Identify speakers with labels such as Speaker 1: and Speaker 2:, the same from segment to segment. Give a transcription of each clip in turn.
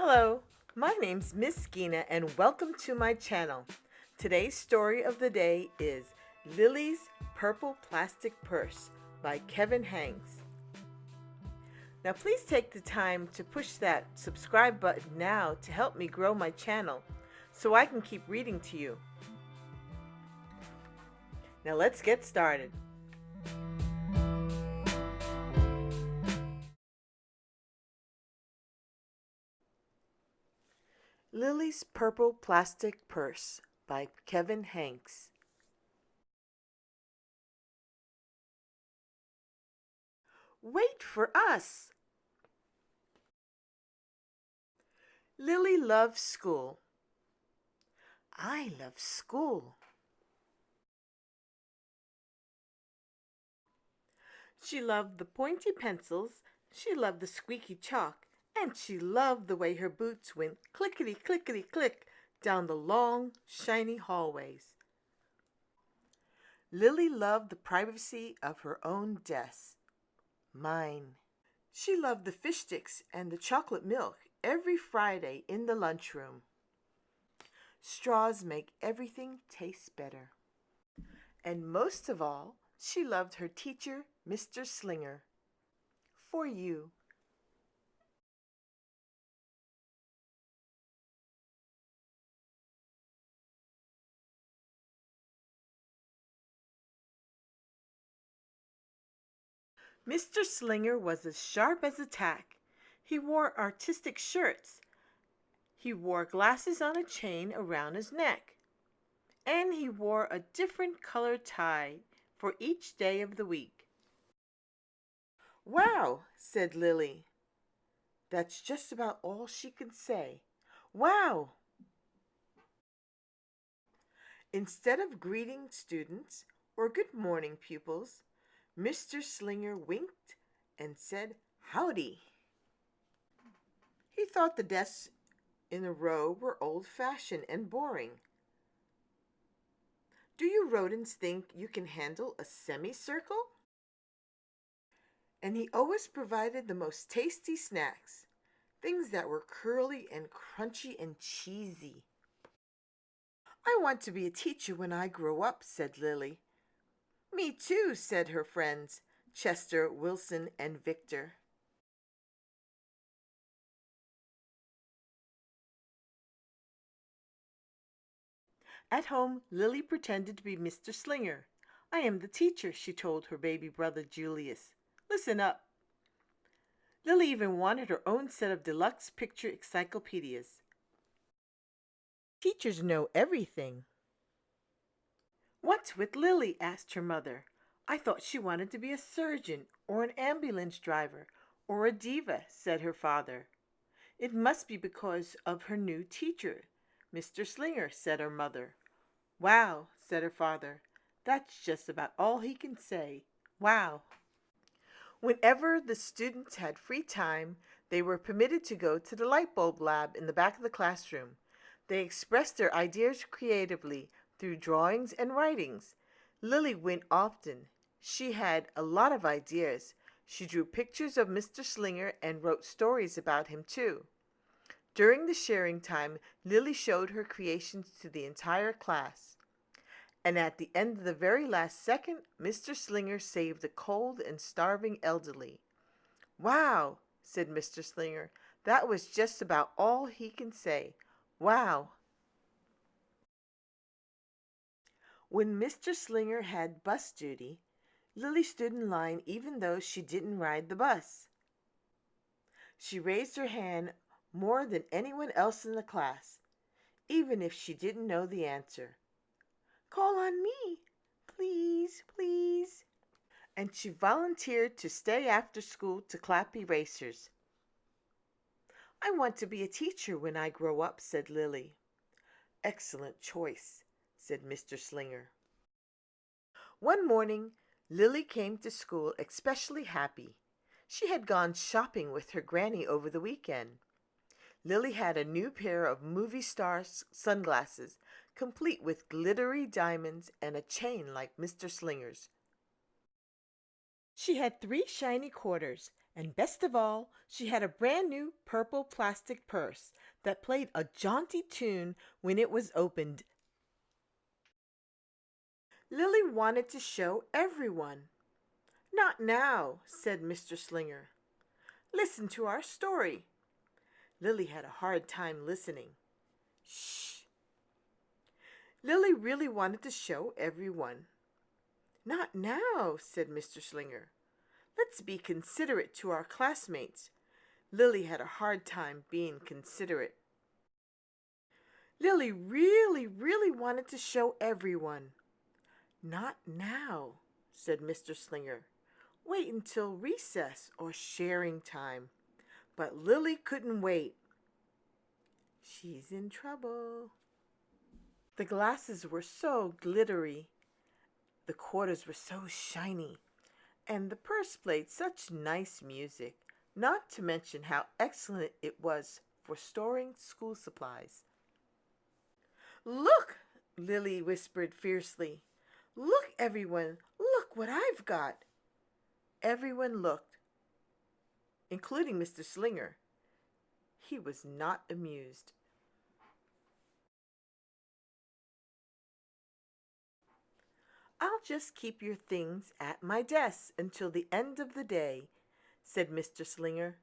Speaker 1: Hello, my name's Miss Ginah and welcome to my channel. Today's story of the day is Lilly's Purple Plastic Purse by Kevin Henkes. Now please take the time to push that subscribe button now to help me grow my channel so I can keep reading to you. Now let's get started. Lilly's Purple Plastic Purse by Kevin Henkes. Wait for us! Lilly loves school. I love school. She loved the pointy pencils, she loved the squeaky chalk, and she loved the way her boots went clickety-clickety-click down the long, shiny hallways. Lilly loved the privacy of her own desk. Mine. She loved the fish sticks and the chocolate milk every Friday in the lunchroom. Straws make everything taste better. And most of all, she loved her teacher, Mr. Slinger. For you. Mr. Slinger was as sharp as a tack. He wore artistic shirts. He wore glasses on a chain around his neck. And he wore a different colored tie for each day of the week. Wow, said Lilly. That's just about all she could say. Wow! Instead of greeting students or good morning pupils, Mr. Slinger winked and said howdy. He thought the desks in a row were old-fashioned and boring. Do you rodents think you can handle a semicircle? And he always provided the most tasty snacks, things that were curly and crunchy and cheesy. I want to be a teacher when I grow up, said Lilly. Me too, said her friends, Chester, Wilson, and Victor. At home, Lilly pretended to be Mr. Slinger. I am the teacher, she told her baby brother Julius. Listen up. Lilly even wanted her own set of deluxe picture encyclopedias. Teachers know everything. What's with Lilly? Asked her mother. I thought she wanted to be a surgeon or an ambulance driver or a diva, said her father. It must be because of her new teacher, Mr. Slinger, said her mother. Wow, said her father. That's just about all he can say. Wow. Whenever the students had free time, they were permitted to go to the light bulb lab in the back of the classroom. They expressed their ideas creatively through drawings and writings. Lilly went often. She had a lot of ideas. She drew pictures of Mr. Slinger and wrote stories about him too. During the sharing time, Lilly showed her creations to the entire class. And at the end of the very last second, Mr. Slinger saved the cold and starving elderly. Wow, said Mr. Slinger. That was just about all he can say. Wow. When Mr. Slinger had bus duty, Lilly stood in line even though she didn't ride the bus. She raised her hand more than anyone else in the class, even if she didn't know the answer. Call on me, please, please. And she volunteered to stay after school to clap erasers. I want to be a teacher when I grow up, said Lilly. Excellent choice, said Mr. Slinger. One morning, Lilly came to school especially happy. She had gone shopping with her granny over the weekend. Lilly had a new pair of movie star sunglasses, complete with glittery diamonds and a chain like Mr. Slinger's. She had 3 shiny quarters, And best of all, she had a brand new purple plastic purse that played a jaunty tune when it was opened. Lilly wanted to show everyone. "Not now," said Mr. Slinger. "Listen to our story." Lilly had a hard time listening. Shh. Lilly really wanted to show everyone. "Not now," said Mr. Slinger. "Let's be considerate to our classmates." Lilly had a hard time being considerate. Lilly really wanted to show everyone. "Not now," said Mr. Slinger. "Wait until recess or sharing time." But Lilly couldn't wait. She's in trouble. The glasses were so glittery, the quarters were so shiny, and the purse played such nice music, not to mention how excellent it was for storing school supplies. "Look," Lilly whispered fiercely. "Look, everyone, look what I've got." Everyone looked, including Mr. Slinger. He was not amused. "I'll just keep your things at my desk until the end of the day," said Mr. Slinger.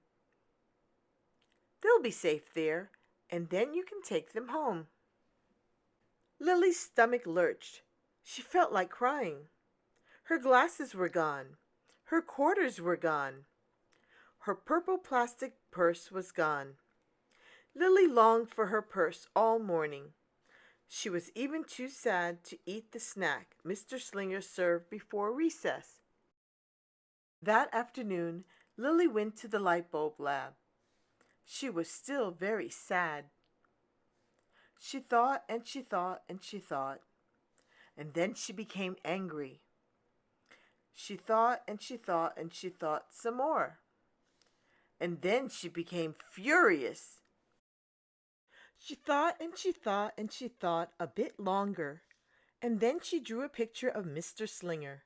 Speaker 1: "They'll be safe there, and then you can take them home." Lilly's stomach lurched. She felt like crying. Her glasses were gone. Her quarters were gone. Her purple plastic purse was gone. Lilly longed for her purse all morning. She was even too sad to eat the snack Mr. Slinger served before recess. That afternoon, Lilly went to the light bulb lab. She was still very sad. She thought and she thought and she thought, and then she became angry. She thought and she thought and she thought some more, and then she became furious. She thought and she thought and she thought a bit longer, and then she drew a picture of Mr. Slinger.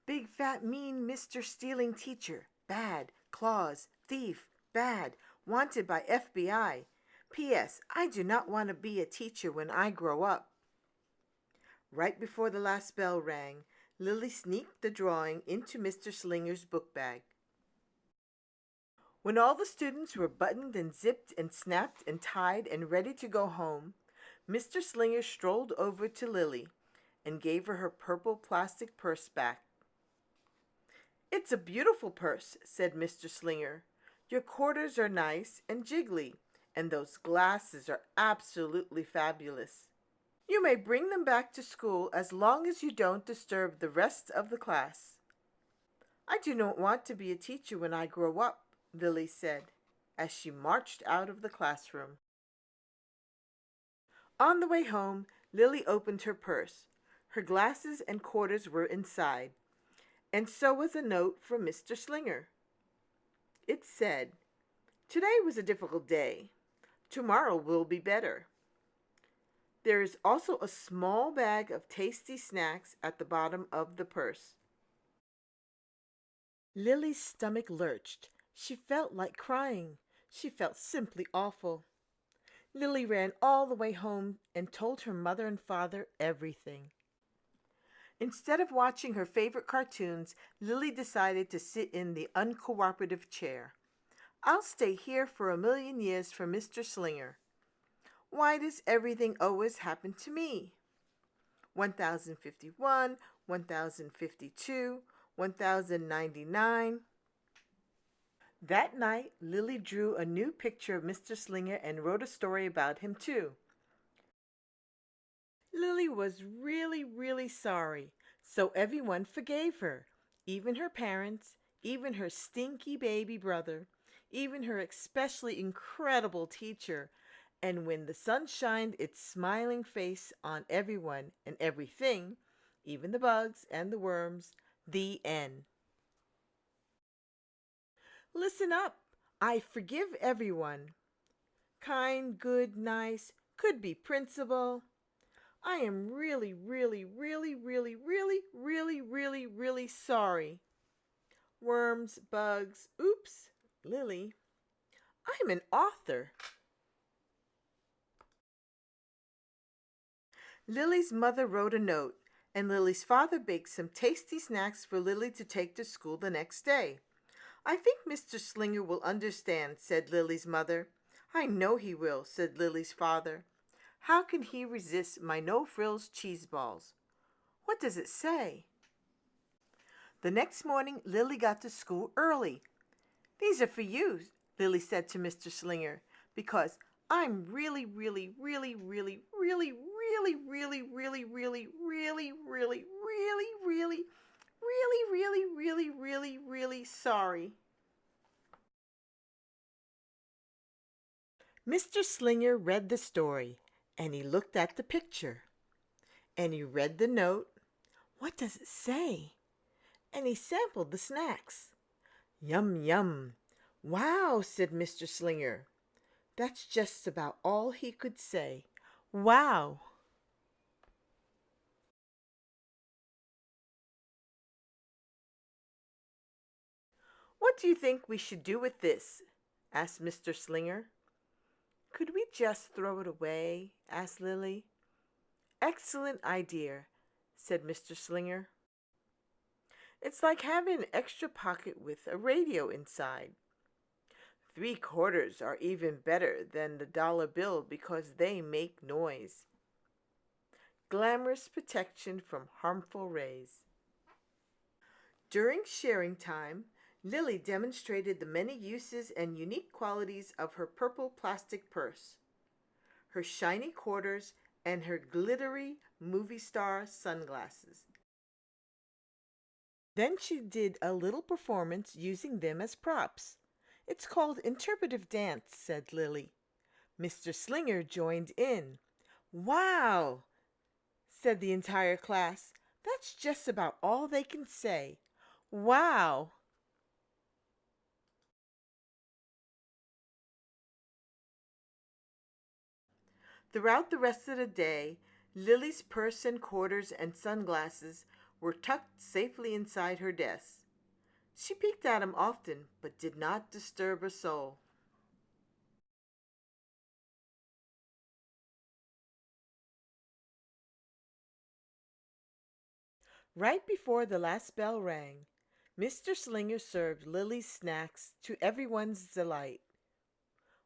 Speaker 1: "Big fat mean Mr. Stealing teacher, bad, claws, thief, bad, wanted by FBI. P.S. I do not want to be a teacher when I grow up." Right before the last bell rang, Lilly sneaked the drawing into Mr. Slinger's book bag. When all the students were buttoned and zipped and snapped and tied and ready to go home, Mr. Slinger strolled over to Lilly and gave her purple plastic purse back. "It's a beautiful purse," said Mr. Slinger. "Your quarters are nice and jiggly, and those glasses are absolutely fabulous. You may bring them back to school as long as you don't disturb the rest of the class." "I do not want to be a teacher when I grow up," Lilly said, as she marched out of the classroom. On the way home, Lilly opened her purse. Her glasses and quarters were inside, and so was a note from Mr. Slinger. It said, "Today was a difficult day. Tomorrow will be better." There is also a small bag of tasty snacks at the bottom of the purse. Lilly's stomach lurched. She felt like crying. She felt simply awful. Lilly ran all the way home and told her mother and father everything. Instead of watching her favorite cartoons, Lilly decided to sit in the uncooperative chair. "I'll stay here for a million years for Mr. Slinger. Why does everything always happen to me? 1051, 1052, 1099. That night, Lilly drew a new picture of Mr. Slinger and wrote a story about him, too. Lilly was really sorry, so everyone forgave her, even her parents, even her stinky baby brother, even her especially incredible teacher. And when the sun shined its smiling face on everyone and everything, even the bugs and the worms, the end. Listen up. I forgive everyone. Kind, good, nice, could be principal. I am really, really, really, really, really, really, really, really sorry. Worms, bugs, oops, Lily. I'm an author. Lily's mother wrote a note, and Lily's father baked some tasty snacks for Lily to take to school the next day. I think Mr. Slinger will understand, said Lily's mother. I know he will, said Lily's father. How can he resist my no-frills cheese balls? What does it say? The next morning, Lily got to school early. These are for you, Lily said to Mr. Slinger, because I'm really, really, really, really, really, really, really, really, really, really, really, really, really, really, really, really, really sorry. Mr. Slinger read the story, and he looked at the picture, and he read the note. What does it say? And he sampled the snacks. Yum, yum. Wow, said Mr. Slinger. That's just about all he could say. Wow. What do you think we should do with this? Asked Mr. Slinger. Could we just throw it away? Asked Lily. Excellent idea, said Mr. Slinger. It's like having an extra pocket with a radio inside. 3/4 are even better than the dollar bill because they make noise. Glamorous protection from harmful rays. During sharing time, Lily demonstrated the many uses and unique qualities of her purple plastic purse, her shiny quarters, and her glittery movie star sunglasses. Then she did a little performance using them as props. It's called interpretive dance, said Lily. Mr. Slinger joined in. Wow, said the entire class. That's just about all they can say. Wow. Throughout the rest of the day, Lily's purse and quarters and sunglasses were tucked safely inside her desk. She peeked at him often, but did not disturb a soul. Right before the last bell rang, Mr. Slinger served Lily's snacks to everyone's delight.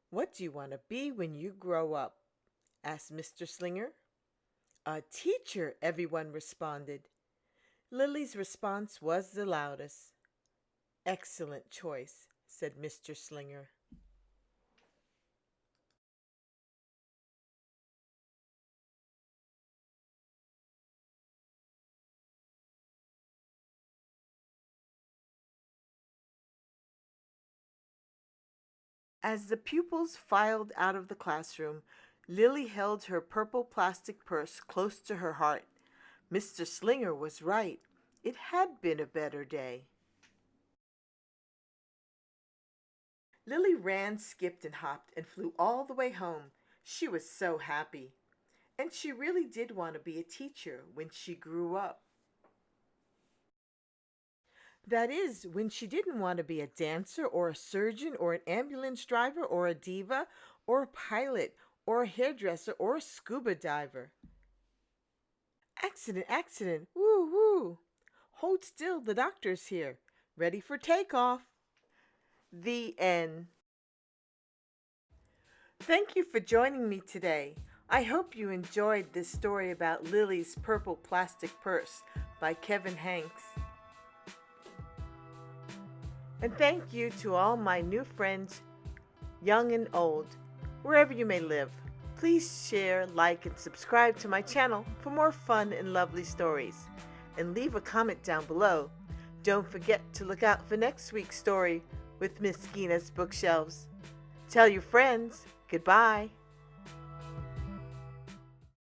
Speaker 1: What do you want to be when you grow up? Asked Mr. Slinger. A teacher, everyone responded. Lily's response was the loudest. Excellent choice, said Mr. Slinger. As the pupils filed out of the classroom, Lily held her purple plastic purse close to her heart. Mr. Slinger was right. It had been a better day. Lily ran, skipped, and hopped and flew all the way home. She was so happy. And she really did want to be a teacher when she grew up. That is, when she didn't want to be a dancer or a surgeon or an ambulance driver or a diva or a pilot or a hairdresser or a scuba diver. Accident, accident, woo, woo. Hold still, the doctor's here. Ready for takeoff. The end. Thank you for joining me today. I hope you enjoyed this story about Lily's Purple Plastic Purse by Kevin Henkes. And thank you to all my new friends, young and old, wherever you may live. Please share, like, and subscribe to my channel for more fun and lovely stories. And leave a comment down below. Don't forget to look out for next week's story with Miss Ginah's Bookshelves. Tell your friends. Goodbye.